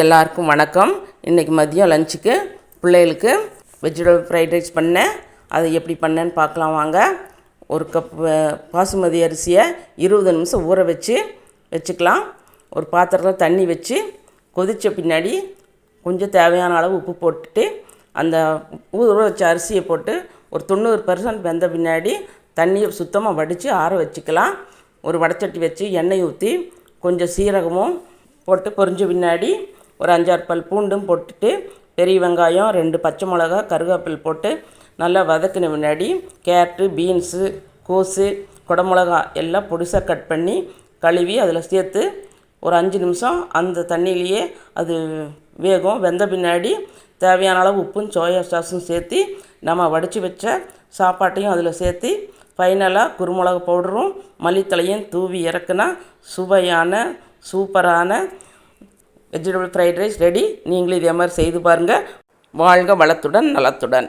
எல்லாருக்கும் வணக்கம். இன்றைக்கி மதியம் லஞ்சுக்கு பிள்ளைகளுக்கு வெஜிடபிள் ஃப்ரைட் ரைஸ் பண்ணேன். அதை எப்படி பண்ணேன்னு பார்க்கலாம் வாங்க. ஒரு கப் பாசுமதி அரிசியை 20 நிமிஷம் ஊற வச்சுக்கலாம். ஒரு பாத்திரத்தில் தண்ணி வச்சு கொதித்த பின்னாடி கொஞ்சம் தேவையான அளவு உப்பு போட்டுட்டு அந்த ஊற வச்ச அரிசியை போட்டு ஒரு 90% வெந்த பின்னாடி தண்ணியை சுத்தமாக வடித்து ஆற வச்சுக்கலாம். ஒரு வடைச்சட்டி வச்சு எண்ணெய் ஊற்றி கொஞ்சம் சீரகமும் போட்டு பொரிஞ்ச பின்னாடி ஒரு 5-6 பல் பூண்டும் போட்டுட்டு பெரிய வெங்காயம் 2 பச்சை மிளகா கருவேப்பிலை போட்டு நல்லா வதக்கின பின்னாடி கேரட்டு பீன்ஸு கோஸு குடமிளகா எல்லாம் பொடிசாக கட் பண்ணி கழுவி அதில் சேர்த்து ஒரு 5 நிமிஷம் அந்த தண்ணியிலையே அது வேகும். வெந்த பின்னாடி தேவையான அளவு உப்பும் சோயா சாஸும் சேர்த்து நம்ம வடித்து வச்ச சாப்பாட்டையும் அதில் சேர்த்து ஃபைனலாக குருமிளகு பவுடரும் மல்லித்தலையும் தூவி இறக்குனா சுவையான சூப்பரான வெஜிடபிள் ஃப்ரைட் ரைஸ் ரெடி. நீங்களும் இதே மாதிரி செய்து பாருங்கள். வாழ்க வளத்துடன் நலத்துடன்.